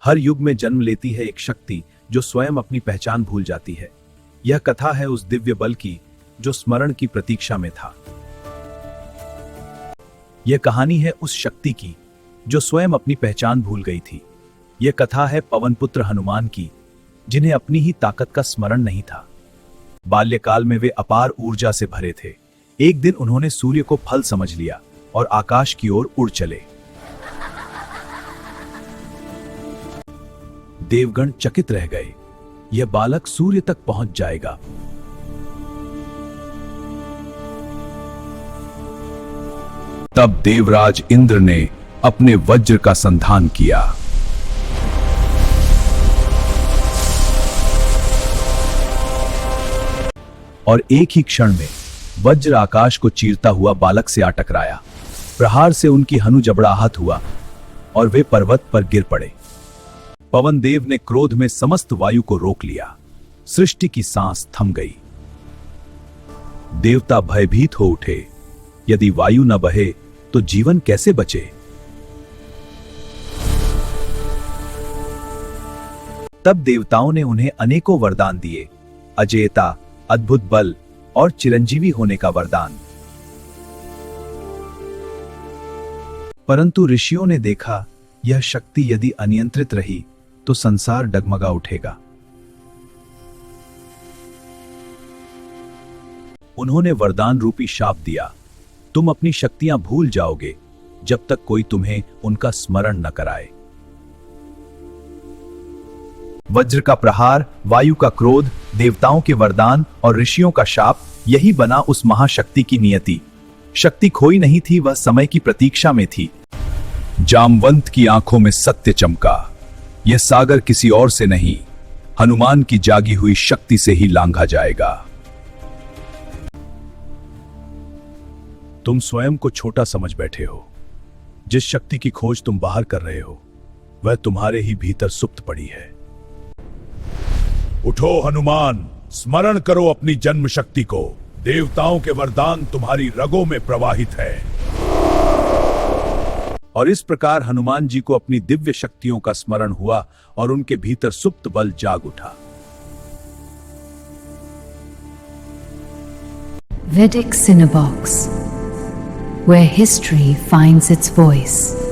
हर युग में जन्म लेती है एक शक्ति जो स्वयं अपनी पहचान भूल जाती है। यह कथा है उस दिव्य बल की जो स्मरण की प्रतीक्षा में था। यह कहानी है उस शक्ति की जो स्वयं अपनी पहचान भूल गई थी। यह कथा है पवनपुत्र हनुमान की, जिन्हें अपनी ही ताकत का स्मरण नहीं था। बाल्यकाल में वे अपार ऊर्जा से भरे थे। एक दिन उन्होंने सूर्य को फल समझ लिया और आकाश की ओर उड़ चले। देवगण चकित रह गए, यह बालक सूर्य तक पहुंच जाएगा। तब देवराज इंद्र ने अपने वज्र का संधान किया। और एक ही क्षण में वज्र आकाश को चीरता हुआ बालक से आ टकराया। प्रहार से उनकी हनु जबड़ाहट हुआ और वे पर्वत पर गिर पड़े। पवन देव ने क्रोध में समस्त वायु को रोक लिया। सृष्टि की सांस थम गई। देवता भयभीत हो उठे। यदि वायु न बहे तो जीवन कैसे बचे? तब देवताओं ने उन्हें अनेकों वरदान दिए, अजेयता, अद्भुत बल और चिरंजीवी होने का वरदान। परंतु ऋषियों ने देखा, यह शक्ति यदि अनियंत्रित रही तो संसार डगमगा उठेगा। उन्होंने वरदान रूपी शाप दिया, तुम अपनी शक्तियां भूल जाओगे जब तक कोई तुम्हें उनका स्मरण न कराए। वज्र का प्रहार, वायु का क्रोध, देवताओं के वरदान और ऋषियों का शाप, यही बना उस महाशक्ति की नियति। शक्ति खोई नहीं थी, वह समय की प्रतीक्षा में थी। जामवंत की आंखों में सत्य चमका। यह सागर किसी और से नहीं, हनुमान की जागी हुई शक्ति से ही लांघा जाएगा। तुम स्वयं को छोटा समझ बैठे हो। जिस शक्ति की खोज तुम बाहर कर रहे हो, वह तुम्हारे ही भीतर सुप्त पड़ी है। उठो हनुमान, स्मरण करो अपनी जन्म शक्ति को। देवताओं के वरदान तुम्हारी रगों में प्रवाहित है। और इस प्रकार हनुमान जी को अपनी दिव्य शक्तियों का स्मरण हुआ और उनके भीतर सुप्त बल जाग उठा। Vedic Cinebox, where history finds its voice.